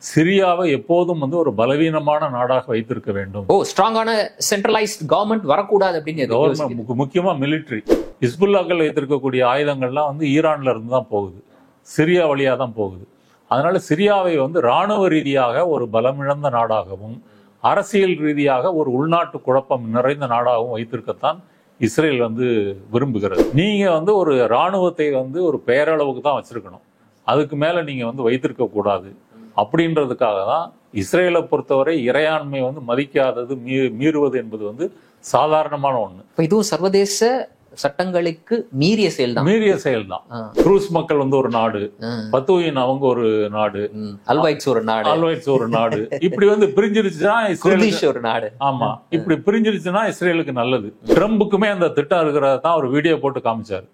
சிரியாவை எப்போதும் வந்து ஒரு பலவீனமான நாடாக வைத்திருக்க வேண்டும். ஸ்ட்ராங்கான சென்ட்ரலைஸ்ட் கவர்மெண்ட் வரக்கூடாது அப்படின்னு முக்கியமா மிலிட்டரி. ஹிஸ்புல்லாக்கள் வைத்திருக்கக்கூடிய ஆயுதங்கள்லாம் வந்து ஈரான்ல இருந்து தான் போகுது, சிரியா வழியா தான் போகுது. அதனால சிரியாவை வந்து இராணுவ ரீதியாக ஒரு பலமிழந்த நாடாகவும் அரசியல் ரீதியாக ஒரு உள்நாட்டு குழப்பம் நிறைந்த நாடாகவும் வைத்திருக்கத்தான் இஸ்ரேல் வந்து விரும்புகிறது. நீங்க வந்து ஒரு இராணுவத்தை வந்து ஒரு பெயரளவுக்கு தான் வச்சிருக்கணும், அதுக்கு மேல நீங்க வந்து வைத்திருக்க கூடாது அப்படின்றதுக்காக தான் இஸ்ரேலை பொறுத்தவரை இறையாண்மை வந்து மதிக்காதது, மீறுவது என்பது வந்து சாதாரணமான ஒண்ணு. இதுவும் சர்வதேச சட்டங்களுக்கு மீறிய செயல் தான். குரூஸ் மக்கள் வந்து ஒரு நாடு, பத்துவின் அவங்க ஒரு நாடு, அல்வைட்ஸ் ஒரு நாடு. இப்படி வந்து பிரிஞ்சிருச்சுன்னா இஸ்ரேல் ஒரு நாடு. ஆமா, இப்படி பிரிஞ்சிருச்சுன்னா இஸ்ரேலுக்கு நல்லது. ட்ரம்புக்குமே அந்த திட்டம் இருக்கிறத தான் ஒரு வீடியோ போட்டு காமிச்சாரு.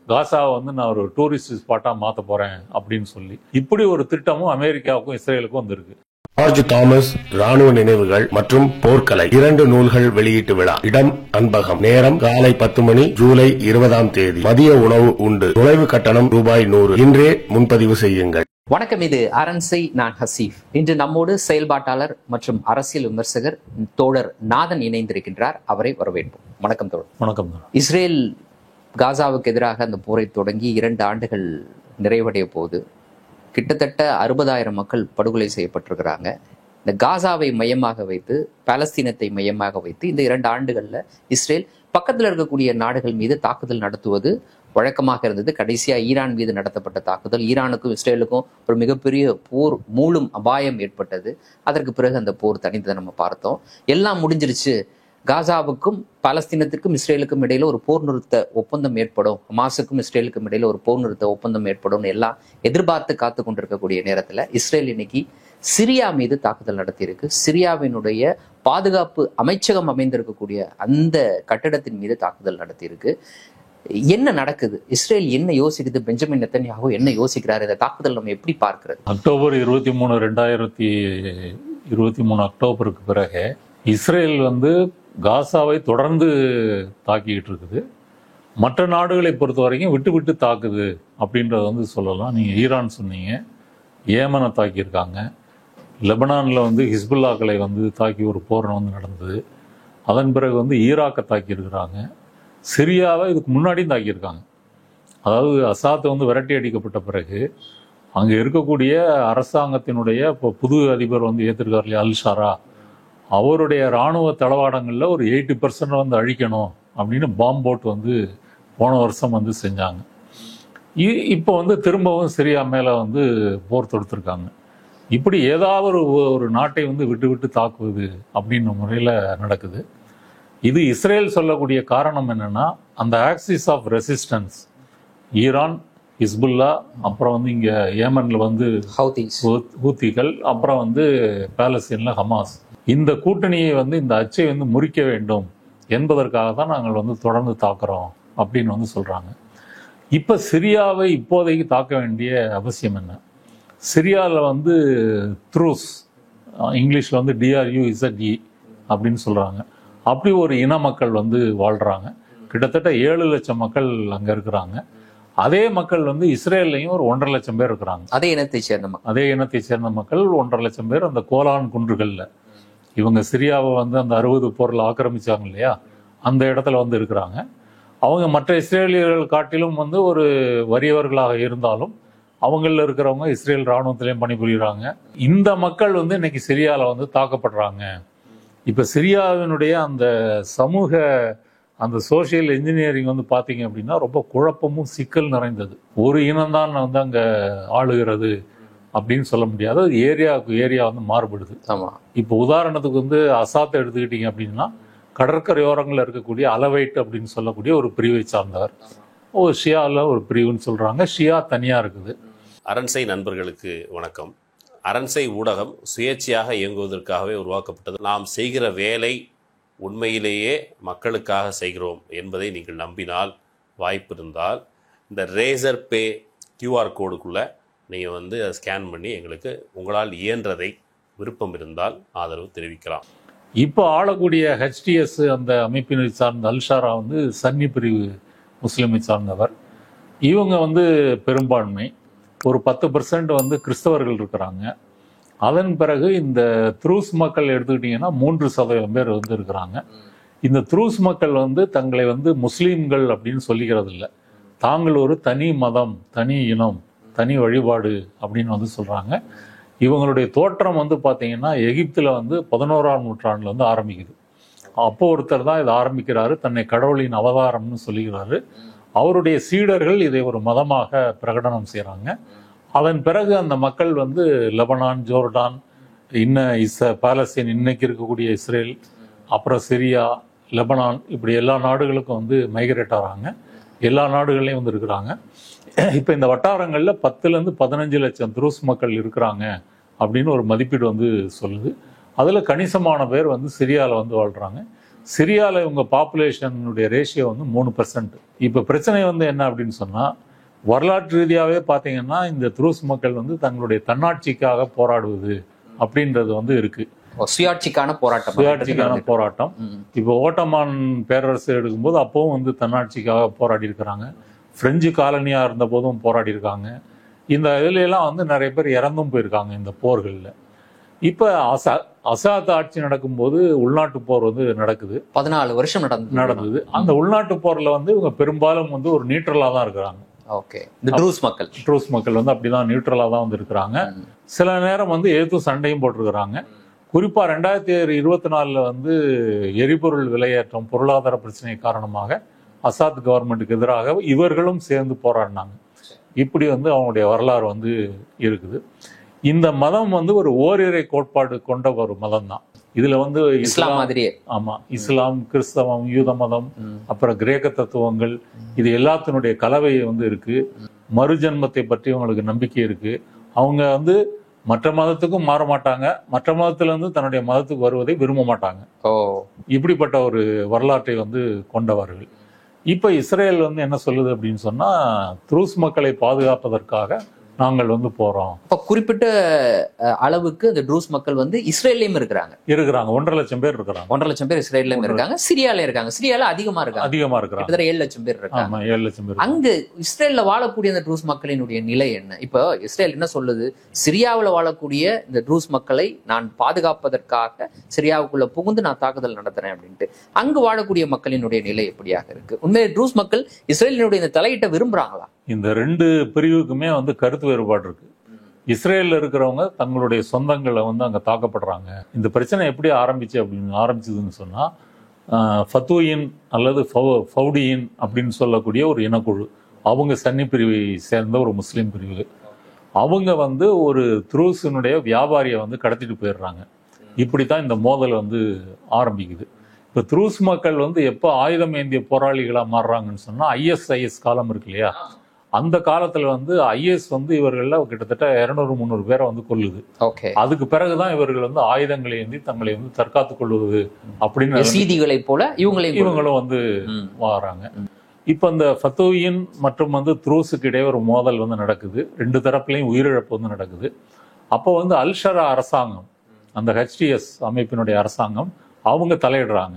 காசாவை வந்து நான் ஒரு டூரிஸ்ட் ஸ்பாட்டா மாத்த போறேன் அப்படின்னு சொல்லி. இப்படி ஒரு திட்டமும் அமெரிக்காவுக்கும் இஸ்ரேலுக்கும் வந்திருக்கு. ஜார்ஜ் தாமஸ் ராணுவ நினைவுகள் மற்றும் போர்க்கலை 2 நூல்கள் வெளியீட்டு விழா. இடம் அன்பகம். நேரம் காலை 10 மணி, ஜூலை 20ஆம் தேதி. மதிய உணவு உண்டு. நுழைவு கட்டணம் ரூபாய் 100. இன்றே முன்பதிவு செய்யுங்கள். வணக்கம், இது அரண்சை. நான் ஹசீஃப். இன்று நம்மோடு செயல்பாட்டாளர் மற்றும் அரசியல் விமர்சகர் தோழர் நாதன் இணைந்திருக்கின்றார். அவரை வரவேற்போம். வணக்கம் தோழர். வணக்கம். இஸ்ரேல் காசாவுக்கு எதிராக அந்த போரை தொடங்கி 2 ஆண்டுகள் நிறைவடைய போது கிட்டத்தட்ட 60,000 மக்கள் படுகொலை செய்யப்பட்டிருக்கிறாங்க. இந்த காசாவை மையமாக வைத்து, பாலஸ்தீனத்தை மையமாக வைத்து இந்த 2 ஆண்டுகள்ல இஸ்ரேல் பக்கத்தில் இருக்கக்கூடிய நாடுகள் மீது தாக்குதல் நடத்துவது வழக்கமாக இருந்தது. கடைசியா ஈரான் மீது நடத்தப்பட்ட தாக்குதல், ஈரானுக்கும் இஸ்ரேலுக்கும் ஒரு மிகப்பெரிய போர் மூளும் அபாயம் ஏற்பட்டது. அதற்கு பிறகு அந்த போர் தனித்ததை நம்ம பார்த்தோம். எல்லாம் முடிஞ்சிருச்சு, காசாவுக்கும் பாலஸ்தீனத்திற்கும் இஸ்ரேலுக்கும் இடையில ஒரு போர் நிறுத்த ஒப்பந்தம் ஏற்படும், ஹமாஸுக்கும் இஸ்ரேலுக்கும் இடையில ஒரு போர் நிறுத்த ஒப்பந்தம் ஏற்படும் எல்லாம் எதிர்பார்த்து காத்து கொண்டிருக்கக்கூடிய நேரத்துல இஸ்ரேல் இன்னைக்கு சிரியா மீது தாக்குதல் நடத்தியிருக்கு. சிரியாவினுடைய பாதுகாப்பு அமைச்சகம் அமைந்திருக்கக்கூடிய அந்த கட்டிடத்தின் மீது தாக்குதல் நடத்தியிருக்கு. என்ன நடக்குது? இஸ்ரேல் என்ன யோசிக்குது? பெஞ்சமின் நெத்தன்யாகு என்ன யோசிக்கிறாரு? இந்த தாக்குதல் நம்ம எப்படி பார்க்கிறது? அக்டோபர் 23, 2023 அக்டோபருக்கு பிறகு இஸ்ரேல் வந்து காசாவை தொடர்ந்து தாக்கிக்கிட்டு இருக்குது. மற்ற நாடுகளை பொறுத்த வரைக்கும் விட்டு விட்டு தாக்குது அப்படின்றத வந்து சொல்லலாம். நீங்கள் ஈரான் சொன்னீங்க, ஏமனை தாக்கியிருக்காங்க. லெபனானில் வந்து ஹிஸ்புல்லாக்களை வந்து தாக்கி ஒரு போர் வந்து நடந்தது. அதன் பிறகு வந்து ஈராக்கை தாக்கியிருக்கிறாங்க. சிரியாவை இதுக்கு முன்னாடியும் தாக்கியிருக்காங்க. அதாவது அசாத் வந்து விரட்டி அடிக்கப்பட்ட பிறகு அங்கே இருக்கக்கூடிய அரசாங்கத்தினுடைய இப்போ புது அதிபர் வந்து ஏற்றிருக்கார் இல்லையா, அல்-ஷரா, அவருடைய இராணுவ தளவாடங்களில் ஒரு 80% வந்து அழிக்கணும் அப்படின்னு பாம்பு போட்டு வந்து போன வருஷம் வந்து செஞ்சாங்க. இப்போ வந்து திரும்பவும் சிரியா மேலே வந்து போர் தொடுத்திருக்காங்க. இப்படி ஏதாவது ஒரு நாட்டை வந்து விட்டு விட்டு தாக்குவது அப்படின்ற முறையில் நடக்குது. இது இஸ்ரேல் சொல்லக்கூடிய காரணம் என்னன்னா, அந்த axis of resistance, Iran, Hezbollah, அப்புறம் வந்து இங்கே ஏமனில் வந்து ஹூத்திகள், அப்புறம் வந்து பாலஸ்தீனில் ஹமாஸ், இந்த கூட்டணியை வந்து இந்த அச்சை வந்து முறிக்க வேண்டும் என்பதற்காக தான் நாங்கள் வந்து தொடர்ந்து தாக்குறோம் அப்படின்னு வந்து சொல்கிறாங்க. இப்போ சிரியாவை இப்போதைக்கு தாக்க வேண்டிய அவசியம் என்ன? சிரியாவில் வந்து த்ரூஸ், இங்கிலீஷில் வந்து DRUZE அப்படின்னு சொல்கிறாங்க. அப்படி ஒரு இன மக்கள் வந்து வாழ்கிறாங்க. கிட்டத்தட்ட 7 லட்சம் மக்கள் அங்கே இருக்கிறாங்க. அதே மக்கள் வந்து இஸ்ரேல்லையும் ஒரு 1.5 லட்சம் பேர் இருக்கிறாங்க. அதே இனத்தை சேர்ந்த மக்கள் 1.5 லட்சம் பேர் அந்த கோலான் குன்றுகளில், இவங்க சிரியாவை வந்து அந்த 60 போரில் ஆக்கிரமிச்சாங்க இல்லையா, அந்த இடத்துல வந்து இருக்கிறாங்க. அவங்க மற்ற இஸ்ரேலியர்கள் காட்டிலும் வந்து ஒரு வறியவர்களாக இருந்தாலும் அவங்களில் இருக்கிறவங்க இஸ்ரேல் இராணுவத்திலையும் பணிபுரிகிறாங்க. இந்த மக்கள் வந்து இன்னைக்கு சிரியாவில் வந்து தாக்கப்படுறாங்க. இப்போ சிரியாவினுடைய அந்த சமூக அந்த சோசியல் இன்ஜினியரிங் வந்து பார்த்தீங்க அப்படின்னா ரொம்ப குழப்பமும் சிக்கல் நிறைந்தது. ஒரு இனம்தான் வந்து அங்கே ஆளுகிறது அப்படின்னு சொல்ல முடியாது. ஏரியாவுக்கு ஏரியா வந்து மாறுபடுது. ஆமாம். இப்போ உதாரணத்துக்கு வந்து அசாத்தை எடுத்துக்கிட்டீங்க அப்படின்னா, கடற்கரையோரங்களில் இருக்கக்கூடிய அலவைட் அப்படின்னு சொல்லக்கூடிய ஒரு பிரிவை சார்ந்தவர், ஒரு ஷியாவில் ஒரு பிரிவுன்னு சொல்கிறாங்க. ஷியா தனியாக இருக்குது. அரண்சை நண்பர்களுக்கு வணக்கம். அரண்சை ஊடகம் சுயேட்சையாக இயங்குவதற்காகவே உருவாக்கப்பட்டது. நாம் செய்கிற வேலை உண்மையிலேயே மக்களுக்காக செய்கிறோம் என்பதை நீங்கள் நம்பினால், வாய்ப்பு இருந்தால் இந்த ரேசர் பே QR கோடுக்குள்ளே நீங்கள் வந்து அதை ஸ்கேன் பண்ணி எங்களுக்கு உங்களால் இயன்றதை, விருப்பம் இருந்தால் ஆதரவு தெரிவிக்கலாம். இப்போ ஆளக்கூடிய HTS அந்த அமைப்பினை சார்ந்த அல்-ஷரா வந்து சன்னி பிரிவு முஸ்லிமை சார்ந்தவர். இவங்க வந்து பெரும்பான்மை, ஒரு 10% வந்து கிறிஸ்தவர்கள் இருக்கிறாங்க. அதன் பிறகு இந்த த்ரூஸ் மக்கள் எடுத்துக்கிட்டிங்கன்னா 3% பேர் வந்து இருக்கிறாங்க. இந்த த்ரூஸ் மக்கள் வந்து தங்களை வந்து முஸ்லீம்கள் அப்படின்னு சொல்லிக்கிறது இல்லை. தாங்கள் ஒரு தனி மதம், தனி இனம், தனி வழிபாடு அப்படின்னு வந்து சொல்கிறாங்க. இவங்களுடைய தோற்றம் வந்து பார்த்தீங்கன்னா எகிப்தில் வந்து 11ஆம் நூற்றாண்டில் வந்து ஆரம்பிக்குது. அப்போ ஒருத்தர் தான் இதை ஆரம்பிக்கிறாரு, தன்னை கடவுளின் அவதாரம்னு சொல்லுகிறாரு. அவருடைய சீடர்கள் இதை ஒரு மதமாக பிரகடனம் செய்கிறாங்க. அதன் பிறகு அந்த மக்கள் வந்து லெபனான், ஜோர்டான், பாலஸ்தீன், இன்னைக்கு இருக்கக்கூடிய இஸ்ரேல், அப்புறம் சிரியா, லெபனான், இப்படி எல்லா நாடுகளுக்கும் வந்து மைக்ரேட் ஆகிறாங்க. எல்லா நாடுகள்லையும் வந்து இருக்கிறாங்க. இப்போ இந்த வட்டாரங்களில் 10லேருந்து 15 லட்சம் துருஸ் மக்கள் இருக்கிறாங்க அப்படின்னு ஒரு மதிப்பீடு வந்து சொல்லுது. அதில் கணிசமான பேர் வந்து சிரியாவில் வந்து வாழ்கிறாங்க. சிரியாவில் இவங்க பாப்புலேஷனுடைய ரேஷியோ வந்து 3%. இப்போ பிரச்சனை வந்து என்ன அப்படின்னு சொன்னால், வரலாற்று ரீதியாகவே பார்த்தீங்கன்னா இந்த துருஸ் மக்கள் வந்து தங்களுடைய தன்னாட்சிக்காக போராடுவது அப்படின்றது வந்து இருக்குது. சுயாட்சிக்கான போராட்டம். இப்போ ஓட்டமான் பேரரசு எடுக்கும்போது அப்பவும் வந்து தன்னாட்சிக்காக போராடி இருக்கிறாங்க. பிரெஞ்சு காலனியா இருந்த போதும் போராடி இருக்காங்க. இந்த இதுல எல்லாம் வந்து நிறைய பேர் இறந்தும் போயிருக்காங்க இந்த போர்களில். இப்ப அசாத் ஆட்சி நடக்கும்போது உள்நாட்டு போர் வந்து நடக்குது. 14 வருஷம் நடந்தது. அந்த உள்நாட்டு போர்ல வந்து இவங்க பெரும்பாலும் வந்து ஒரு நியூட்ரலா தான் இருக்கிறாங்க. ட்ரூஸ் மக்கள் வந்து அப்படிதான் நியூட்ரலா தான் வந்து இருக்கிறாங்க. சில நேரம் வந்து எதிர்த்து சண்டையும் போட்டிருக்கிறாங்க. குறிப்பா 2024 வந்து எரிபொருள் விலையேற்றம், பொருளாதார பிரச்சனை காரணமாக அசாத் கவர்மெண்ட்டுக்கு எதிராக இவர்களும் சேர்ந்து போராடினாங்க. இப்படி வந்து அவங்களுடைய வரலாறு வந்து இருக்குது. இந்த மதம் வந்து ஒரு ஓரிரை கோட்பாடு கொண்ட ஒரு மதம் தான். இதுல வந்து இஸ்லாம் மாதிரியே, ஆமா, இஸ்லாம், கிறிஸ்தவம், யூத மதம், அப்புறம் கிரேக்க தத்துவங்கள், இது எல்லாத்தினுடைய கலவை வந்து இருக்கு. மறுஜன்மத்தை பற்றி அவங்களுக்கு நம்பிக்கை இருக்கு. அவங்க வந்து மற்ற மதத்துக்கும் மாற மாட்டாங்க, மற்ற மதத்துல இருந்து தன்னுடைய மதத்துக்கு வருவதை விரும்ப மாட்டாங்க. இப்படிப்பட்ட ஒரு வரலாற்றை வந்து கொண்டவர்கள். இப்ப இஸ்ரேல் வந்து என்ன சொல்லுது அப்படின்னு சொன்னா, துருஸ் மக்களை பாதுகாப்பதற்காக நாங்கள் வந்து போறோம். இப்ப குறிப்பிட்ட அளவுக்கு இந்த ட்ரூஸ் மக்கள் வந்து இஸ்ரேல்லயும் இருக்கிறாங்க. 1.5 லட்சம் பேர் இருக்கிறாங்க. 1.5 லட்சம் பேர் இஸ்ரேல்லயும் இருக்காங்க, சிரியால இருக்காங்க. சிரியால அதிகமா இருக்காங்க. 7 லட்சம் பேர் இருக்காங்க. 7 லட்சம் பேர். அங்க இஸ்ரேல்ல வாழக்கூடிய இந்த ட்ரூஸ் மக்களினுடைய நிலை என்ன? இப்போ இஸ்ரேல் என்ன சொல்லுது, சிரியாவில் வாழக்கூடிய இந்த ட்ரூஸ் மக்களை நான் பாதுகாப்பதற்காக சிரியாவுக்குள்ள புகுந்து நான் தாக்குதல் நடத்துறேன் அப்படின்ட்டு. அங்கு வாழக்கூடிய மக்களினுடைய நிலை எப்படியாக இருக்கு? உண்மையை ட்ரூஸ் மக்கள் இஸ்ரேலினுடைய இந்த தலையிட்ட விரும்புறாங்களா? இந்த 2 பிரிவுக்குமே வந்து கருத்து வேறுபாடு இருக்கு. இஸ்ரேல்ல இருக்கிறவங்க தங்களுடைய சொந்தங்களை வந்து அங்க தாக்கப்படுறாங்க. இந்த பிரச்சனை எப்படி ஆரம்பிச்சதுன்னு சொன்னா, ஃபத்தூயின் அல்லது ஃபவுடியின் அப்படின்னு சொல்லக்கூடிய ஒரு இனக்குழு, அவங்க சன்னி பிரிவை சேர்ந்த ஒரு முஸ்லீம் பிரிவு. அவங்க வந்து ஒரு துருஸினுடைய வியாபாரியை வந்து கடத்திட்டு போயிடுறாங்க. இப்படித்தான் இந்த மோதல் வந்து ஆரம்பிக்குது. இப்போ துருஸ் மக்கள் வந்து எப்போ ஆயுதம் ஏந்திய போராளிகளாக மாறுறாங்கன்னு சொன்னால், ISIS காலம் இருக்கு இல்லையா, அந்த காலத்துல வந்து IS வந்து இவர்கள கிட்டத்தட்ட 200-300 பேரை வந்து கொல்லுது. அதுக்கு பிறகுதான் இவர்கள் வந்து ஆயுதங்களை ஏந்தி தங்களை வந்து தற்காத்துக் கொள்வது அப்படின்னு செய்திகளை போல இவங்களும் வந்து வராங்க. இப்ப இந்த ஃபத்தூயின் மற்றும் வந்து துருஸுக்கு இடையே ஒரு மோதல் வந்து நடக்குது. 2 தரப்புலையும் உயிரிழப்பு வந்து நடக்குது. அப்போ வந்து அல்ஷரா அரசாங்கம், அந்த HTS அமைப்பினுடைய அரசாங்கம், அவங்க தலையிடுறாங்க.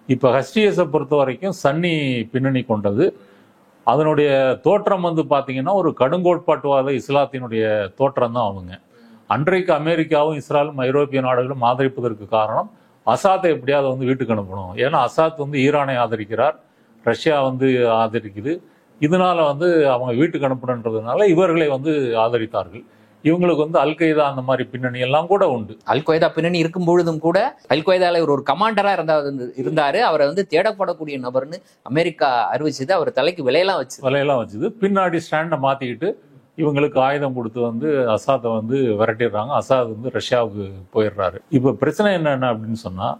இப்ப HTS பொறுத்த வரைக்கும் சன்னி பின்னணி கொண்டது. அதனுடைய தோற்றம் வந்து பார்த்தீங்கன்னா ஒரு கடுங்கோட்பாட்டுவாத இஸ்லாத்தினுடைய தோற்றம் தான் அவங்க. அன்றைக்கு அமெரிக்காவும் இஸ்ரேலும் ஐரோப்பிய நாடுகளும் ஆதரிப்பதற்கு காரணம், அசாத்தை எப்படியாவது வந்து வீட்டுக்கு அனுப்பணும். ஏன்னா அசாத் வந்து ஈரானை ஆதரிக்கிறார், ரஷ்யா வந்து ஆதரிக்குது. இதனால வந்து அவங்க வீட்டுக்கு அனுப்பணுன்றதுனால இவர்களை வந்து ஆதரித்தார்கள். இவங்களுக்கு வந்து அல்கொய்தா அந்த மாதிரி பின்னணி எல்லாம் கூட உண்டு. அல்கொய்தா பின்னணி இருக்கும் பொழுதும் கூட அல்கொய்தால ஒரு கமாண்டரா இருந்தாரு. அவரை வந்து தேடப்படக்கூடிய நபர்னு அமெரிக்கா அறிவிச்சது. அவர் தலைக்கு விலையெல்லாம் வச்சுது. பின்னாடி ஸ்டாண்டை மாத்திக்கிட்டு இவங்களுக்கு ஆயுதம் கொடுத்து வந்து அசாத்தை வந்து விரட்டிடுறாங்க. அசாத் வந்து ரஷ்யாவுக்கு போயிடுறாரு. இப்ப பிரச்சனை என்ன அப்படின்னு சொன்னா,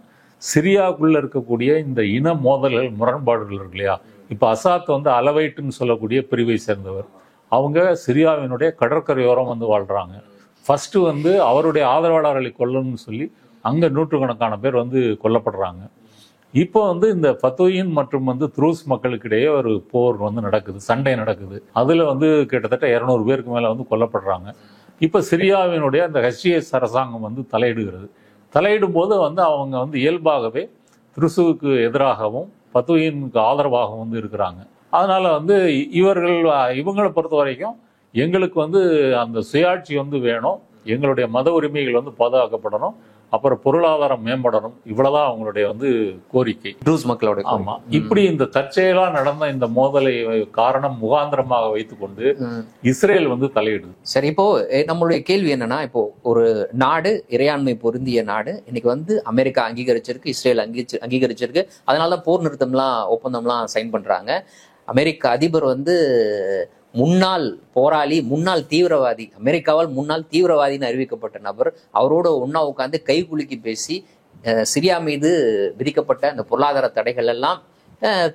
சிரியாவுக்குள்ள இருக்கக்கூடிய இந்த இன மோதல்கள், முரண்பாடுகள் இருக்கு இல்லையா. இப்ப அசாத் வந்து அலவைட்டுன்னு சொல்லக்கூடிய பிரிவை சேர்ந்தவர். அவங்க சிரியாவினுடைய கடற்கரையோரம் வந்து வாழ்றாங்க. ஃபர்ஸ்ட் வந்து அவருடைய ஆதரவாளர்களை கொல்லணும்னு சொல்லி அங்க 100கணக்கான பேர் வந்து கொல்லப்படுறாங்க. இப்போ வந்து இந்த ஃபத்தூயின் மற்றும் வந்து துருஸ் மக்களுக்கு இடையே ஒரு போர் வந்து நடக்குது, சண்டை நடக்குது. அதுல வந்து கிட்டத்தட்ட 200 பேருக்கு மேல வந்து கொல்லப்படுறாங்க. இப்ப சிரியாவினுடைய அந்த HTS அரசாங்கம் வந்து தலையிடுகிறது. தலையிடும் போது வந்து அவங்க வந்து இயல்பாகவே துருசுவுக்கு எதிராகவும் ஃபத்தூயினுக்கு ஆதரவாகவும் வந்து இருக்கிறாங்க. அதனால வந்து இவங்களை பொறுத்த வரைக்கும் எங்களுக்கு வந்து அந்த சுயாட்சி வந்து வேணும், எங்களுடைய மத உரிமைகள் வந்து பாதுகாக்கப்படணும், அப்புறம் பொருளாதாரம் மேம்படணும், இவ்வளவுதான் அவங்களுடைய வந்து கோரிக்கை. ட்ரூஸ் மக்களோட ஆமா, இப்படி இந்த தற்செயலா நடந்த இந்த மோதலை காரணம் முகாந்திரமாக வைத்துக்கொண்டு இஸ்ரேல் வந்து தலையிடுது. சரி, இப்போ நம்மளுடைய கேள்வி என்னன்னா, இப்போ ஒரு நாடு, இறையாண்மை பொருந்திய நாடு, இன்னைக்கு வந்து அமெரிக்கா அங்கீகரிச்சிருக்கு, இஸ்ரேல் அங்கீகரிச்சிருக்கு, அதனால போர் நிறுத்தம்லாம் ஒப்பந்தம்லாம் சைன் பண்றாங்க. அமெரிக்க அதிபர் வந்து முன்னாள் போராளி, முன்னாள் தீவிரவாதி, அமெரிக்காவால் முன்னாள் தீவிரவாதின்னு அறிவிக்கப்பட்ட நபர், அவரோட ஒன்னா உட்காந்து கை குலுக்கி பேசி சிரியா மீது விதிக்கப்பட்ட அந்த பொருளாதார தடைகள் எல்லாம்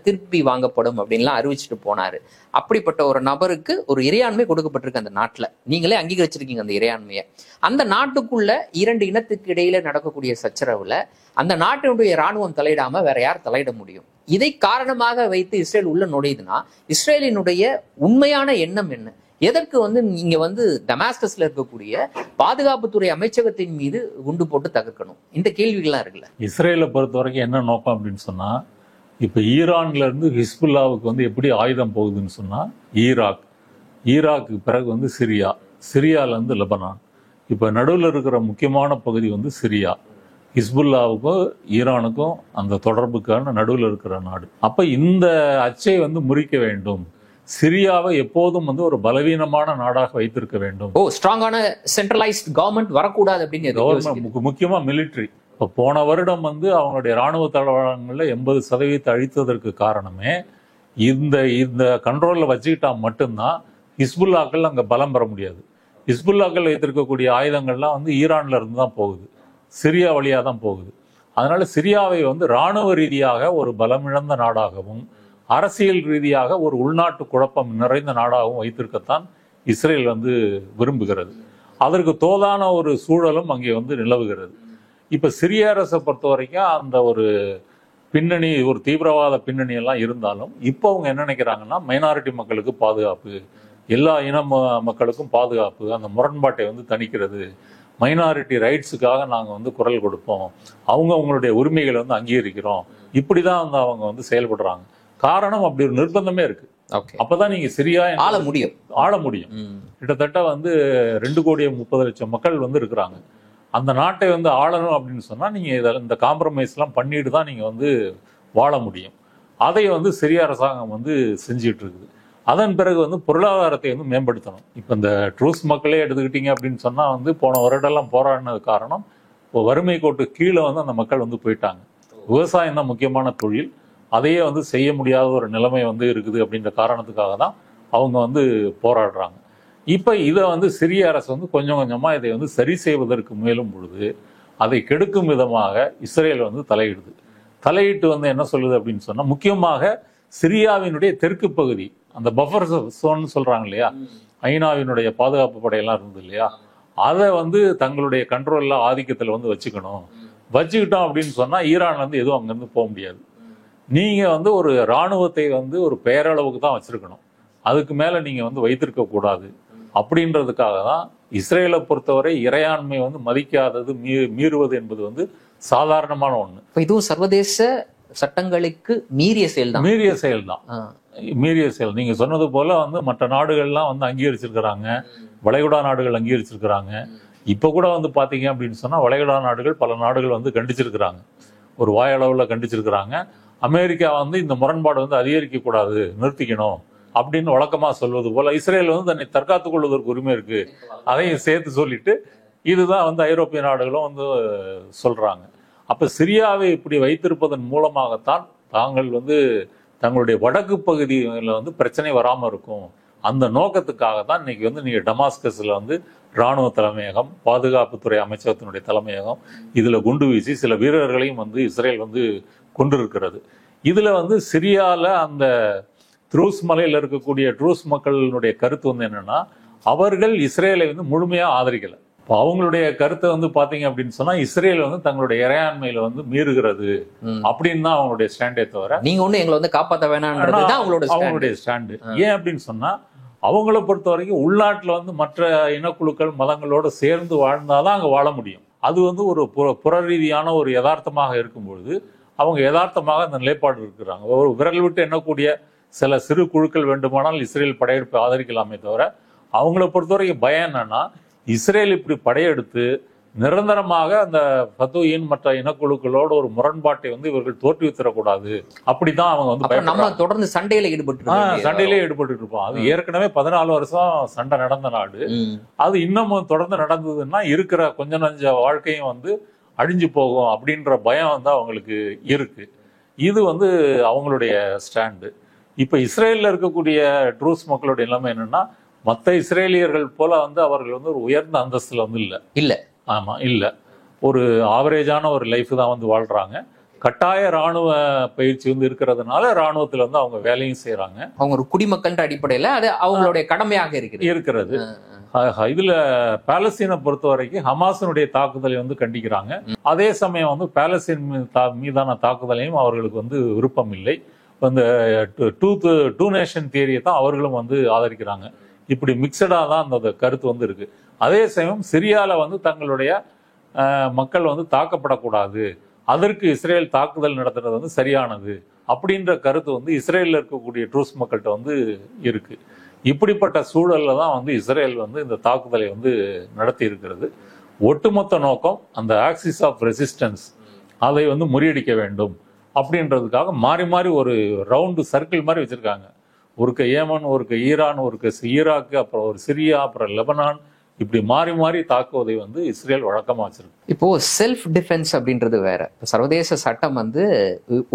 திருப்பி வாங்கப்படும் அப்படின்லாம் அறிவிச்சுட்டு போனாரு. அப்படிப்பட்ட ஒரு நபருக்கு ஒரு இறையாண்மை கொடுக்கப்பட்டிருக்கு அந்த நாட்டுல. நீங்களே அங்கீகரிச்சிருக்கீங்க அந்த இறையாண்மையை. அந்த நாட்டுக்குள்ள இரண்டு இனத்துக்கு இடையில நடக்கக்கூடிய சச்சரவுல அந்த நாட்டினுடைய இராணுவம் தலையிடாம வேற யார் தலையிட முடியும்? இதை காரணமாக வைத்து இஸ்ரேல் உள்ள நுழையுதுன்னா இஸ்ரேலினுடைய உண்மையான எண்ணம் என்ன? எதற்கு வந்து நீங்க வந்து டமாஸ்கஸ்ல இருக்கக்கூடிய பாதுகாப்புத்துறை அமைச்சகத்தின் மீது குண்டு போட்டு தகர்க்கணும்? இந்த கேள்விகள்லாம் இருக்குல்ல. இஸ்ரேலை பொறுத்த வரைக்கும் என்ன நோக்கம் அப்படின்னு சொன்னா, இப்ப ஈரான்ல இருந்து ஹிஸ்புல்லாவுக்கு வந்து எப்படி ஆயுதம் போகுதுன்னு சொன்னா, ஈராக்கு பிறகு வந்து சிரியால இருந்து லெபனான், இப்ப நடுவில் இருக்கிற முக்கியமான பகுதி வந்து சிரியா. ஹிஸ்புல்லாவுக்கும் ஈரானுக்கும் அந்த தொடர்புக்கான நடுவில் இருக்கிற நாடு. அப்ப இந்த அச்சை வந்து முறிக்க வேண்டும். சிரியாவை எப்போதும் வந்து ஒரு பலவீனமான நாடாக வைத்திருக்க வேண்டும். ஸ்ட்ராங்கான சென்ட்ரலைஸ்ட் கவர்மெண்ட் வரக்கூடாது அப்படின்னு முக்கியமா மிலிட்டரி. இப்போ போன வருடம் வந்து அவங்களுடைய இராணுவ தளவாடங்களில் 80% அழித்ததற்கு காரணமே இந்த கண்ட்ரோலில் வச்சுக்கிட்டா மட்டும்தான் ஹிஸ்புல்லாக்கள் அங்கே பலம் பெற முடியாது. ஹிஸ்புல்லாக்கள் வைத்திருக்கக்கூடிய ஆயுதங்கள்லாம் வந்து ஈரான்ல இருந்து தான் போகுது, சிரியா வழியாக தான் போகுது. அதனால சிரியாவை வந்து இராணுவ ரீதியாக ஒரு பலமிழந்த நாடாகவும் அரசியல் ரீதியாக ஒரு உள்நாட்டு குழப்பம் நிறைந்த நாடாகவும் வைத்திருக்கத்தான் இஸ்ரேல் வந்து விரும்புகிறது. அதற்கு தோதான ஒரு சூழலும் அங்கே வந்து நிலவுகிறது. இப்ப சிரிய அரசை பொறுத்த வரைக்கும் அந்த ஒரு பின்னணி, ஒரு தீவிரவாத பின்னணி எல்லாம் இருந்தாலும் இப்போ அவங்க என்ன நினைக்கிறாங்கன்னா, மைனாரிட்டி மக்களுக்கு பாதுகாப்பு, எல்லா இன மக்களுக்கும் பாதுகாப்பு, அந்த முரண்பாட்டை வந்து தணிக்கிறது, மைனாரிட்டி ரைட்ஸுக்காக நாங்கள் வந்து குரல் கொடுப்போம், அவங்களுடைய உரிமைகளை வந்து அங்கீகரிக்கிறோம், இப்படிதான் வந்து அவங்க வந்து செயல்படுறாங்க. காரணம் அப்படி ஒரு நிர்பந்தமே இருக்கு. அப்பதான் நீங்க சிரியா ஆள முடியும். கிட்டத்தட்ட வந்து 2,30,00,000 மக்கள் வந்து இருக்கிறாங்க. அந்த நாட்டை வந்து ஆளணும் அப்படின்னு சொன்னா நீங்க இந்த காம்ப்ரமைஸ் எல்லாம் பண்ணிட்டு தான் நீங்க வந்து வாழ முடியும். அதை வந்து சிரிய அரசாங்கம் வந்து செஞ்சுட்டு இருக்குது. அதன் பிறகு வந்து பொருளாதாரத்தை வந்து மேம்படுத்தணும். இப்ப இந்த ட்ரூஸ் மக்களே எடுத்துக்கிட்டீங்க அப்படின்னு சொன்னா வந்து போன வருடெல்லாம் போராடினது காரணம், இப்போ வறுமை கோட்டு கீழே வந்து அந்த மக்கள் வந்து போயிட்டாங்க. விவசாயம் தான் முக்கியமான தொழில், அதையே வந்து செய்ய முடியாத ஒரு நிலைமை வந்து இருக்குது அப்படின்ற காரணத்துக்காக தான் அவங்க வந்து போராடுறாங்க. இப்ப இதை வந்து சிரிய அரசு வந்து கொஞ்சம் கொஞ்சமா இதை வந்து சரி செய்வதற்கு முயலும் பொழுது அதை கெடுக்கும் விதமாக இஸ்ரேல் வந்து தலையிட்டு வந்து என்ன சொல்லுது அப்படின்னு சொன்னா, முக்கியமாக சிரியாவினுடைய தெற்கு பகுதி, அந்த பஃபர் சோன் சொல்றாங்க இல்லையா, ஐநாவினுடைய பாதுகாப்பு படையெல்லாம் இருந்தது இல்லையா, அதை வந்து தங்களுடைய கண்ட்ரோல்ல ஆதிக்கத்தில் வந்து வச்சுக்கிட்டோம் அப்படின்னு சொன்னா ஈரான் வந்து எதுவும் அங்கிருந்து போக முடியாது. நீங்க வந்து ஒரு இராணுவத்தை வந்து ஒரு பெயரளவுக்கு தான் வச்சிருக்கணும், அதுக்கு மேல நீங்க வந்து வைத்திருக்க கூடாது அப்படின்றதுக்காக தான் இஸ்ரேலை பொறுத்தவரை இறையாண்மை வந்து மதிக்காதது, மீறுவது என்பது வந்து சாதாரணமான ஒண்ணு. இதுவும் சர்வதேச சட்டங்களுக்கு மீறிய செயல். நீங்க சொன்னது போல வந்து மற்ற நாடுகள்லாம் வந்து அங்கீகரிச்சிருக்கிறாங்க, வளைகுடா நாடுகள் அங்கீகரிச்சிருக்கிறாங்க. இப்ப கூட வந்து பாத்தீங்க அப்படின்னு சொன்னா வளைகுடா நாடுகள் பல நாடுகள் வந்து கண்டிச்சிருக்கிறாங்க, ஒரு வாயளவுல கண்டிச்சிருக்கிறாங்க. அமெரிக்கா வந்து இந்த முரண்பாடு வந்து அதிகரிக்க கூடாது, நிறுத்திக்கணும் அப்படின்னு வழக்கமா சொல்வது போல இஸ்ரேல் வந்து தன்னை தற்காத்துக் கொள்வதற்கு உரிமை இருக்கு, அதையும் சேர்த்து சொல்லிட்டு இதுதான் வந்து ஐரோப்பிய நாடுகளும் வந்து சொல்றாங்க. அப்ப சிரியாவை இப்படி வைத்திருப்பதன் மூலமாகத்தான் தாங்கள் வந்து தங்களுடைய வடக்கு பகுதியில் வந்து பிரச்சனை வராம இருக்கும், அந்த நோக்கத்துக்காக தான் இன்னைக்கு வந்து நீங்க டமாஸ்கஸ்ல வந்து இராணுவ தலைமையகம், பாதுகாப்புத்துறை அமைச்சகத்தினுடைய தலைமையகம், இதுல குண்டு வீசி சில வீரர்களையும் வந்து இஸ்ரேல் வந்து கொண்டிருக்கிறது. இதுல வந்து சிரியால அந்த ட்ரூஸ் மலையில் இருக்கக்கூடிய ட்ரூஸ் மக்களுடைய கருத்து வந்து என்னன்னா, அவர்கள் இஸ்ரேலை வந்து முழுமையா ஆதரிக்கல. இப்போ அவங்களுடைய கருத்தை வந்து பாத்தீங்க அப்படின்னு சொன்னா, இஸ்ரேல் வந்து தங்களுடைய இறையாண்மையில வந்து மீறுகிறது அப்படின்னு தான் அவங்களுடைய ஸ்டாண்டே தவிர, நீங்க ஒண்ணு எங்களை வந்து காப்பாற்ற வேணாம் அவங்களுடைய ஸ்டாண்டு. ஏன் அப்படின்னு சொன்னா, அவங்கள பொறுத்த வரைக்கும் உள்நாட்டுல வந்து மற்ற இனக்குழுக்கள் மதங்களோட சேர்ந்து வாழ்ந்தாதான் அங்க வாழ முடியும். அது வந்து ஒரு புற ரீதியான ஒரு யதார்த்தமாக இருக்கும்பொழுது அவங்க யதார்த்தமாக அந்த நிலைப்பாடு இருக்கிறாங்க. ஒரு விரல் விட்டு எண்ணக்கூடிய சில சிறு குழுக்கள் வேண்டுமானால் இஸ்ரேல் படையெடுப்பை ஆதரிக்கலாமே தவிர, அவங்கள பொறுத்தவரைக்கும் பயம் என்னன்னா, இஸ்ரேல் இப்படி படையெடுத்து நிரந்தரமாக அந்த ஃபத்தூயின் மற்ற இனக்குழுக்களோட ஒரு முரண்பாட்டை வந்து இவர்கள் தோற்றுவித்தரக்கூடாது. அப்படிதான் அவங்க வந்து நம்ம தொடர்ந்து சண்டையில ஈடுபட்டு சண்டையிலே ஈடுபட்டு இருப்போம். அது ஏற்கனவே 14 வருஷம் சண்டை நடந்த நாடு. அது இன்னமும் தொடர்ந்து நடந்ததுன்னா இருக்கிற கொஞ்ச நஞ்ச வாழ்க்கையும் வந்து அழிஞ்சு போகும் அப்படின்ற பயம் வந்து அவங்களுக்கு இருக்கு. இது வந்து அவங்களுடைய ஸ்டாண்டு. இப்ப இஸ்ரேல்ல இருக்கக்கூடிய ட்ரூஸ் மக்களுடைய நிலைமை என்னன்னா, மற்ற இஸ்ரேலியர்கள் போல வந்து அவர்கள் வந்து ஒரு உயர்ந்த அந்தஸ்துல வந்து இல்ல. ஆமா, இல்ல. ஒரு ஆவரேஜான ஒரு லைஃப் தான் வந்து வாழ்றாங்க. கட்டாய ராணுவ பயிற்சி வந்து இருக்கிறதுனால ராணுவத்துல வந்து அவங்க வேலையும் செய்யறாங்க. அவங்க ஒரு குடிமக்கள் அடிப்படையில அது அவங்களுடைய கடமையாக இருக்கிறது. இதுல பாலஸ்தீனை பொறுத்த வரைக்கும் ஹமாஸினுடைய தாக்குதலை வந்து கண்டிக்கிறாங்க. அதே சமயம் வந்து பாலஸ்தீன் மீதான தாக்குதலையும் அவர்களுக்கு வந்து விருப்பம் இல்லை. அந்த டூ நேஷன் தியரியை தான் அவர்களும் வந்து ஆதரிக்கிறாங்க. இப்படி மிக்சடா தான் அந்த கருத்து வந்து இருக்கு. அதே சமயம் சிரியால வந்து தங்களுடைய மக்கள் வந்து தாக்கப்படக்கூடாது, அதற்கு இஸ்ரேல் தாக்குதல் நடத்துறது வந்து சரியானது அப்படின்ற கருத்து வந்து இஸ்ரேலில் இருக்கக்கூடிய ட்ரூஸ் மக்கள்கிட்ட வந்து இருக்கு. இப்படிப்பட்ட சூழல்ல தான் வந்து இஸ்ரேல் வந்து இந்த தாக்குதலை வந்து நடத்தி இருக்கிறது. ஒட்டுமொத்த நோக்கம் அந்த ஆக்சிஸ் ஆஃப் ரெசிஸ்டன்ஸ் அதை வந்து முறியடிக்க வேண்டும் அப்படின்றதுக்காக மாறி மாறி ஒரு ரவுண்டு சர்க்கிள் மாதிரி வச்சிருக்காங்க. ஒருக்க ஏமன், ஒருக்க ஈரான், ஒருக்க ஈராக்கு, அப்புறம் ஒரு சிரியா, அப்புறம் லெபனான், இப்படி மாறி மாறி தாக்குவதை வந்து இஸ்ரேல் வழக்கமா வச்சிருக்கு. இப்போ செல்ஃப் டிஃபென்ஸ் அப்படின்றது வேற. சர்வதேச சட்டம் வந்து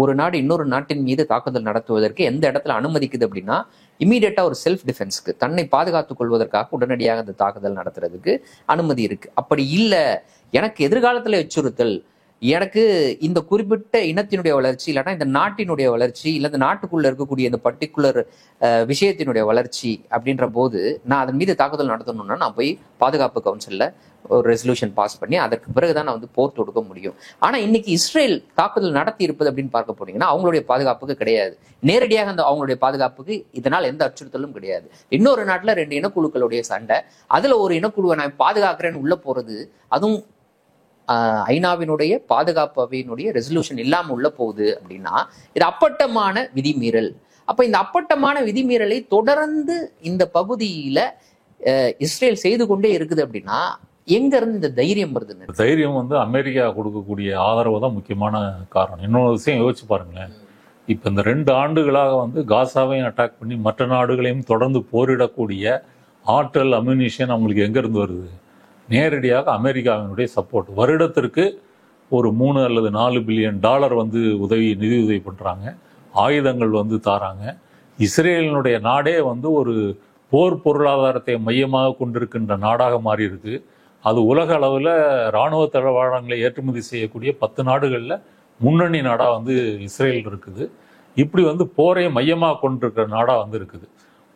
ஒரு நாடு இன்னொரு நாட்டின் மீது தாக்குதல் நடத்துவதற்கு எந்த இடத்துல அனுமதிக்குது அப்படின்னா, இமீடியட்டா ஒரு செல்ஃப் டிஃபென்ஸ்க்கு தன்னை பாதுகாத்துக் கொள்வதற்காக உடனடியாக அந்த தாக்குதல் நடத்துறதுக்கு அனுமதி இருக்கு. அப்படி இல்லை, எனக்கு எதிர்காலத்துல எச்சுறுத்தல், எனக்கு இந்த குறிப்பிட்ட இனத்தினுடைய வளர்ச்சி, இல்லைன்னா இந்த நாட்டினுடைய வளர்ச்சி, இல்லை இந்த நாட்டுக்குள்ள இருக்கக்கூடிய இந்த பர்டிகுலர் விஷயத்தினுடைய வளர்ச்சி அப்படின்ற போது நான் அதன் மீது தாக்குதல் நடத்தணும்னா நான் போய் பாதுகாப்பு கவுன்சில்ல ஒரு ரெசல்யூஷன் பாஸ் பண்ணி அதற்கு பிறகுதான் நான் வந்து போர் தொடுக்க முடியும். ஆனா இன்னைக்கு இஸ்ரேல் தாக்குதல் நடத்தி இருப்பது அப்படின்னு பார்க்க போனீங்கன்னா அவங்களுடைய பாதுகாப்புக்கு கிடையாது. நேரடியாக அந்த அவங்களுடைய பாதுகாப்புக்கு இதனால் எந்த அச்சுறுத்தலும் கிடையாது. இன்னொரு நாட்டுல 2 இனக்குழுக்களுடைய சண்டை, அதுல ஒரு இனக்குழுவை நான் பாதுகாக்கிறேன்னு உள்ள போறது, அதுவும் ஐநாவினுடைய பாதுகாப்பு அவையினுடைய ரெசல்யூஷன் இல்லாம உள்ள போகுது அப்படின்னா இது அப்பட்டமான விதிமீறல். அப்ப இந்த அப்பட்டமான விதிமீறலை தொடர்ந்து இந்த பகுதியில இஸ்ரேல் செய்து கொண்டே இருக்குது அப்படின்னா எங்க இருந்து இந்த தைரியம் வருதுன்னு? தைரியம் வந்து அமெரிக்கா கொடுக்கக்கூடிய ஆதரவு தான் முக்கியமான காரணம். இன்னொரு விஷயம் யோசிச்சு பாருங்களேன். இப்ப இந்த 2 ஆண்டுகளாக வந்து காசாவையும் அட்டாக் பண்ணி மற்ற நாடுகளையும் தொடர்ந்து போரிடக்கூடிய ஆற்றல், அம்யூனிஷன் அவங்களுக்கு எங்க இருந்து வருது? நேரடியாக அமெரிக்காவினுடைய சப்போர்ட். வருடத்திற்கு ஒரு 3 அல்லது 4 பில்லியன் டாலர் வந்து நிதி உதவி பண்றாங்க, ஆயுதங்கள் வந்து தாராங்க. இஸ்ரேலினுடைய நாடே வந்து ஒரு போர் பொருளாதாரத்தை மையமாக கொண்டிருக்கின்ற நாடாக மாறி இருக்கு. அது உலக அளவில் இராணுவ தளவாடங்களை ஏற்றுமதி செய்யக்கூடிய 10 நாடுகளில் முன்னணி நாடா வந்து இஸ்ரேல் இருக்குது. இப்படி வந்து போரை மையமாக கொண்டிருக்கிற நாடா வந்து இருக்குது.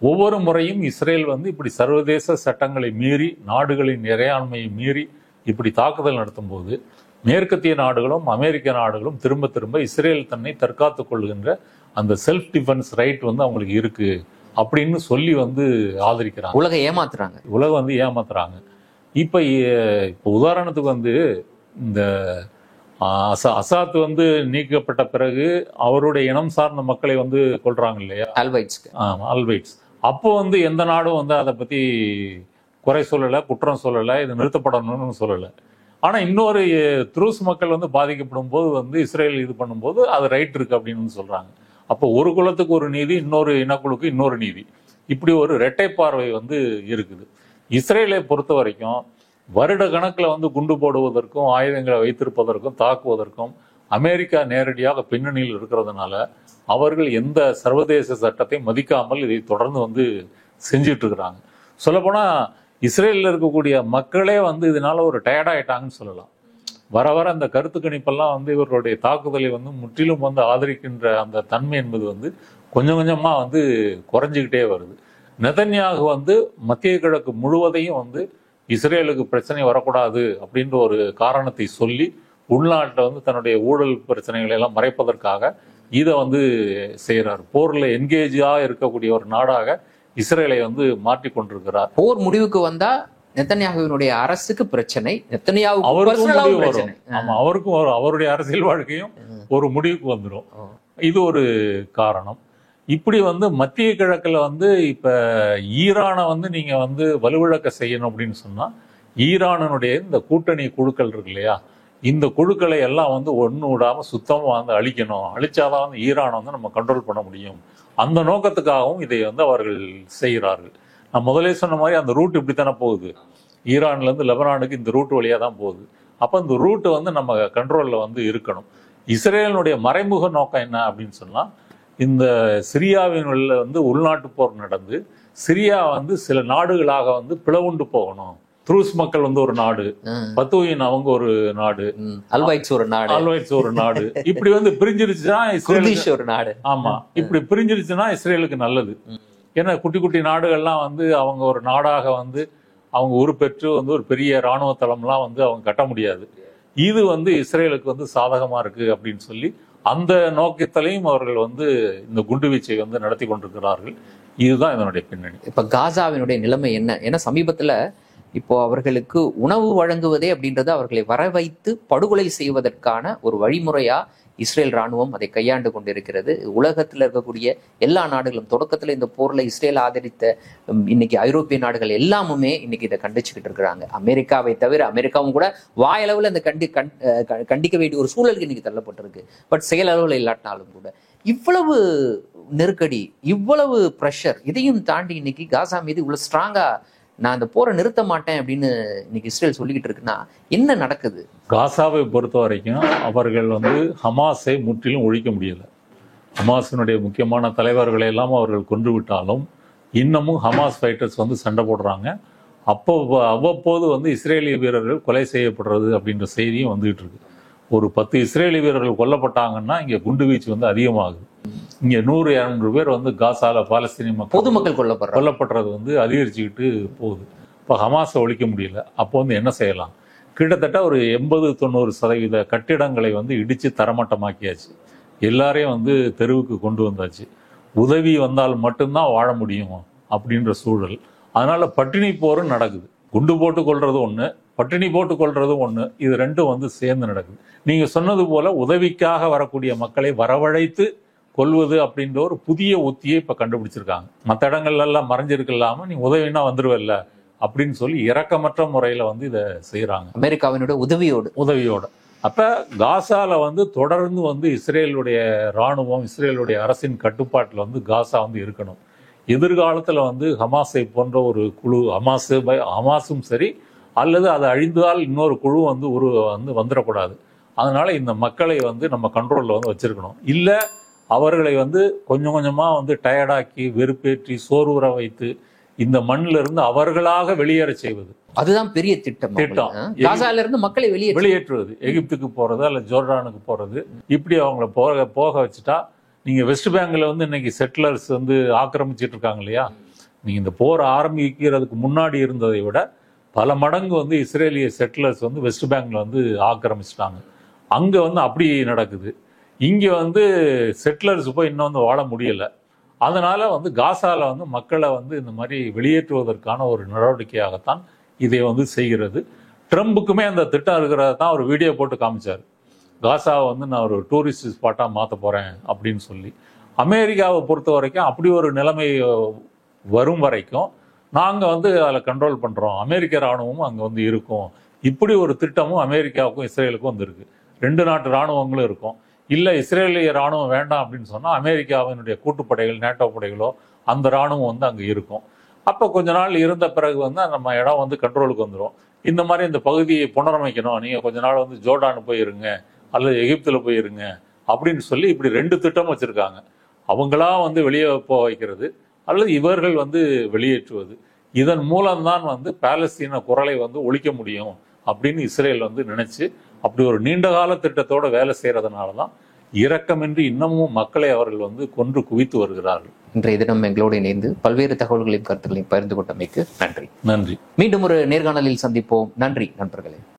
ஒவ்வொரு முறையும் இஸ்ரேல் வந்து இப்படி சர்வதேச சட்டங்களை மீறி, நாடுகளின் இறையாண்மையை மீறி இப்படி தாக்குதல் நடத்தும் போது மேற்கத்திய நாடுகளும் அமெரிக்க நாடுகளும் திரும்ப திரும்ப இஸ்ரேல் தன்னை தற்காத்துக் கொள்கின்ற அந்த செல்ஃப் டிஃபென்ஸ் ரைட் வந்து அவங்களுக்கு இருக்கு அப்படின்னு சொல்லி வந்து ஆதரிக்கிறாங்க. உலகம் வந்து ஏமாத்துறாங்க. இப்ப உதாரணத்துக்கு வந்து இந்த அசாத் வந்து நீக்கப்பட்ட பிறகு அவருடைய இனம் சார்ந்த மக்களை வந்து கொள்றாங்க இல்லையா, அல்வைட்ஸ். அப்போ வந்து எந்த நாடும் வந்து அதை பத்தி குறை சொல்லலை, குற்றம் சொல்லலை, இது நிறுத்தப்படணும்னு சொல்லலை. ஆனா இன்னொரு த்ரூஸ் மக்கள் வந்து பாதிக்கப்படும் போது வந்து இஸ்ரேல் இது பண்ணும்போது அது ரைட் இருக்கு அப்படின்னு சொல்றாங்க. அப்போ ஒரு குலத்துக்கு ஒரு நீதி, இன்னொரு இனக்குழுக்கு இன்னொரு நீதி, இப்படி ஒரு இரட்டை பார்வை வந்து இருக்குது. இஸ்ரேலை பொறுத்த வரைக்கும் வருட கணக்கில் வந்து குண்டு போடுவதற்கும் ஆயுதங்களை வைத்திருப்பதற்கும் தாக்குவதற்கும் அமெரிக்கா நேரடியாக பின்னணியில் இருக்கிறதுனால அவர்கள் எந்த சர்வதேச சட்டத்தை மதிக்காமல் இதை தொடர்ந்து வந்து செஞ்சிட்டு இருக்கிறாங்க. சொல்லப்போனா இஸ்ரேலில் இருக்கக்கூடிய மக்களே வந்து இதனால ஒரு டயர்டாயிட்டாங்கன்னு சொல்லலாம். வர வர அந்த கருத்து கணிப்பெல்லாம் வந்து இவர்களுடைய தாக்குதலை வந்து முற்றிலும் வந்து ஆதரிக்கின்ற அந்த தன்மை என்பது வந்து கொஞ்சம் கொஞ்சமா வந்து குறைஞ்சிக்கிட்டே வருது. நெதன்யாகு வந்து மத்திய கிழக்கு முழுவதையும் வந்து இஸ்ரேலுக்கு பிரச்சனை வரக்கூடாது அப்படின்ற ஒரு காரணத்தை சொல்லி உள்நாட்டில் வந்து தன்னுடைய ஊழல் பிரச்சனைகளை எல்லாம் மறைப்பதற்காக இதை வந்து செய்யறாரு. போர்ல என்கேஜா இருக்கக்கூடிய ஒரு நாடாக இஸ்ரேலை வந்து மாற்றி கொண்டிருக்கிறார். போர் முடிவுக்கு வந்தா நெத்தன்யாகுவினுடைய அரசுக்கு பிரச்சனை, அவருக்கும் அவருடைய அரசியல் வாழ்க்கையும் ஒரு முடிவுக்கு வந்துடும். இது ஒரு காரணம். இப்படி வந்து மத்திய கிழக்குல வந்து இப்ப ஈரானை வந்து நீங்க வந்து வலுவிழக்க செய்யணும் அப்படின்னு சொன்னா ஈரானுடைய இந்த கூட்டணி குழுக்கள் இருக்கு இல்லையா, இந்த குழுக்களை எல்லாம் வந்து ஒன்று விடாமல் சுத்தமாக வந்து அழிக்கணும். அழிச்சாதான் வந்து ஈரானை வந்து நம்ம கண்ட்ரோல் பண்ண முடியும். அந்த நோக்கத்துக்காகவும் இதை வந்து அவர்கள் செய்கிறார்கள். நான் முதலே சொன்ன மாதிரி அந்த ரூட் இப்படி தானே போகுது. ஈரான்லேருந்து லெபனானுக்கு இந்த ரூட் வழியாக தான் போகுது. அப்போ இந்த ரூட்டு வந்து நம்ம கண்ட்ரோலில் வந்து இருக்கணும். இஸ்ரேலினுடைய மறைமுக நோக்கம் என்ன அப்படின்னு சொன்னால், இந்த சிரியாவின் வந்து உள்நாட்டு போர் நடந்து சிரியா வந்து சில நாடுகளாக வந்து பிளவுண்டு போகணும். த்ரூஸ் மக்கள் வந்து ஒரு நாடு, பத்துவின் அவங்க ஒரு நாடு, அல்வைட்ஸ் ஒரு நாடு, அல்வைட்ஸ் ஒரு நாடு, இப்படி வந்து பிரிஞ்சிருச்சுன்னா இஸ்ரேல் ஒரு நாடு. ஆமா, இப்படி பிரிஞ்சிருச்சுன்னா இஸ்ரேலுக்கு நல்லது. ஏன்னா குட்டி குட்டி நாடுகள்லாம் வந்து அவங்க ஒரு நாடாக வந்து அவங்க உருப்பெற்று வந்து ஒரு பெரிய இராணுவ தளம்லாம் வந்து அவங்க கட்ட முடியாது. இது வந்து இஸ்ரேலுக்கு வந்து சாதகமா இருக்கு அப்படின்னு சொல்லி அந்த நோக்கத்திலையும் அவர்கள் வந்து இந்த குண்டுவீச்சை வந்து நடத்தி கொண்டிருக்கிறார்கள். இதுதான் இதனுடைய பின்னணி. இப்ப காசாவினுடைய நிலைமை என்ன? ஏன்னா சமீபத்துல இப்போ அவர்களுக்கு உணவு வழங்குவதே அப்படின்றது அவர்களை வர வைத்து படுகொலை செய்வதற்கான ஒரு வழிமுறையா இஸ்ரேல் ராணுவம் அதை கையாண்டு கொண்டிருக்கிறது. உலகத்தில் இருக்கக்கூடிய எல்லா நாடுகளும் தொடக்கத்தில் இந்த போர்ல இஸ்ரேல் ஆதரித்த இன்னைக்கு ஐரோப்பிய நாடுகள் எல்லாமுமே இன்னைக்கு இதை கண்டிச்சுக்கிட்டு இருக்கிறாங்க. அமெரிக்காவை தவிர, அமெரிக்காவும் கூட வாயளவில் இந்த கண்டிக்க வேண்டிய ஒரு சூழலுக்கு இன்னைக்கு தள்ளப்பட்டிருக்கு. பட் செயலளவில் இல்லாட்டினாலும் கூட இவ்வளவு நெருக்கடி, இவ்வளவு ப்ரெஷர், இதையும் தாண்டி இன்னைக்கு காசா மீது இவ்வளவு ஸ்ட்ராங்கா நான் அந்த போரை நிறுத்த மாட்டேன் அப்படின்னு இன்னைக்கு இஸ்ரேல் சொல்லிக்கிட்டு இருக்குன்னா என்ன நடக்குது? காசாவை பொறுத்த வரைக்கும் அவர்கள் வந்து ஹமாஸை முற்றிலும் ஒழிக்க முடியல. ஹமாஸினுடைய முக்கியமான தலைவர்களை எல்லாம் அவர்கள் கொன்று விட்டாலும் இன்னமும் ஹமாஸ் ஃபைட்டர்ஸ் வந்து சண்டை போடுறாங்க. அவ்வப்போது வந்து இஸ்ரேலிய வீரர்கள் கொலை செய்யப்படுறது அப்படின்ற செய்தியும் வந்துகிட்டு இருக்கு. ஒரு 10 இஸ்ரேலி வீரர்கள் கொல்லப்பட்டாங்கன்னா இங்கே குண்டுவீச்சு வந்து அதிகமாகுது. இங்கே 100-200 பேர் வந்து காசால பாலஸ்தீனிய மக்கள் பொதுமக்கள் கொல்லப்படுறது வந்து அதிகரிச்சுக்கிட்டு போகுது. இப்போ ஹமாஸை ஒழிக்க முடியல. அப்போ வந்து என்ன செய்யலாம்? கிட்டத்தட்ட ஒரு 80-90% கட்டிடங்களை வந்து இடித்து தரமட்டமாக்கியாச்சு. எல்லாரையும் வந்து தெருவுக்கு கொண்டு வந்தாச்சு. உதவி வந்தால் மட்டும்தான் வாழ முடியும் அப்படின்ற சூழல். அதனால பட்டினி போரும் நடக்குது. குண்டு போட்டு கொள்றது ஒன்று, பட்டினி போட்டு கொள்றது ஒன்று. இது ரெண்டும் வந்து சேர்ந்து நடக்குது. நீங்கள் சொன்னது போல உதவிக்காக வரக்கூடிய மக்களை வரவழைத்து கொள்வது அப்படின்ற ஒரு புதிய உத்தியை இப்போ கண்டுபிடிச்சிருக்காங்க. மற்ற இடங்கள்லாம் மறைஞ்சிருக்கலாம நீ உதவினா வந்துருவல்ல அப்படின்னு சொல்லி இரக்கமற்ற முறையில் வந்து இதை செய்கிறாங்க, அமெரிக்காவினுடைய உதவியோட. அப்போ காசால வந்து தொடர்ந்து வந்து இஸ்ரேலுடைய இராணுவம், இஸ்ரேலுடைய அரசின் கட்டுப்பாட்டில் வந்து காசா வந்து இருக்கணும். எதிர்காலத்தில் வந்து ஹமாஸை போன்ற ஒரு குழு, ஹமாஸும் சரி அல்லது அது அழிந்தால் இன்னொரு குழு வந்து வந்துடக்கூடாது. அதனால இந்த மக்களை வந்து நம்ம கண்ட்ரோலில் வந்து வச்சிருக்கணும். இல்லை அவர்களை வந்து கொஞ்சம் கொஞ்சமாக வந்து டயர்டாக்கி வெறுப்பேற்றி சோர்வுற வைத்து இந்த மண்ணில இருந்து அவர்களாக வெளியேற செய்வது. அதுதான் பெரிய திட்டம். காசால இருந்து மக்களை வெளியேற்றுவது. எகிப்துக்கு போறது அல்ல ஜோர்டானுக்கு போறது, இப்படி அவங்கள போக வச்சுட்டா. நீங்க வெஸ்ட் பேங்க்ல வந்து இன்னைக்கு செட்டிலர்ஸ் வந்து ஆக்கிரமிச்சிட்டு இருக்காங்க இல்லையா? நீங்க இந்த போர் ஆரம்பிக்கிறதுக்கு முன்னாடி இருந்ததை விட பல மடங்கு வந்து இஸ்ரேலிய செட்டிலர்ஸ் வந்து வெஸ்ட் பேங்க்ல வந்து ஆக்கிரமிச்சிட்டாங்க. அங்க வந்து அப்படி நடக்குது. இங்க வந்து செட்டிலர்ஸ் போய் இன்னும் வந்து வாழ முடியல. அதனால வந்து காசால வந்து மக்களை வந்து இந்த மாதிரி வெளியேற்றுவதற்கான ஒரு நடவடிக்கையாகத்தான் இதை வந்து செய்கிறது. ட்ரம்புக்குமே அந்த திட்டம் இருக்கிறத தான் ஒரு வீடியோ போட்டு காமிச்சார். காசாவை வந்து நான் ஒரு டூரிஸ்ட் ஸ்பாட்டாக மாற்ற போகிறேன் அப்படின்னு சொல்லி. அமெரிக்காவை பொறுத்த வரைக்கும் அப்படி ஒரு நிலைமை வரும் வரைக்கும் நாங்கள் வந்து அதில் கண்ட்ரோல் பண்ணுறோம், அமெரிக்க இராணுவமும் அங்கே வந்து இருக்கும், இப்படி ஒரு திட்டமும் அமெரிக்காவுக்கும் இஸ்ரேலுக்கும் வந்து இருக்குது. 2 நாட்டு இராணுவங்களும் இருக்கும். இல்லை இஸ்ரேலிய இராணுவம் வேண்டாம் அப்படின்னு சொன்னால் அமெரிக்காவினுடைய கூட்டுப்படைகள், நேட்டோ படைகளோ அந்த இராணுவம் வந்து அங்கே இருக்கும். அப்போ கொஞ்ச நாள் இருந்த பிறகு வந்து நம்ம இடம் வந்து கண்ட்ரோலுக்கு வந்துடும். இந்த மாதிரி இந்த பகுதியை புனரமைக்கணும், நீங்கள் கொஞ்ச நாள் வந்து ஜோர்டானு போயிருங்க அல்லது எகிப்தில் போயிருங்க அப்படின்னு சொல்லி இப்படி 2 திட்டம் வச்சுருக்காங்க. அவங்களா வந்து வெளியே போக வைக்கிறது அல்லது இவர்கள் வந்து வெளியேற்றுவது. இதன் மூலம்தான் வந்து பாலஸ்தீன குரலை வந்து ஒழிக்க முடியும் அப்படின்னு இஸ்ரேல் வந்து நினைச்சு அப்படி ஒரு நீண்டகால திட்டத்தோட வேலை செய்யறதுனால தான் இரக்கமின்றி இன்னமும் மக்களை அவர்கள் வந்து கொன்று குவித்து வருகிறார்கள். இன்றைய தினம் எங்களோடு இணைந்து பல்வேறு தகவல்களையும் கருத்துக்களையும் பகிர்ந்து கொண்டமைக்கு நன்றி. நன்றி. மீண்டும் ஒரு நேர்காணலில் சந்திப்போம். நன்றி நண்பர்களே.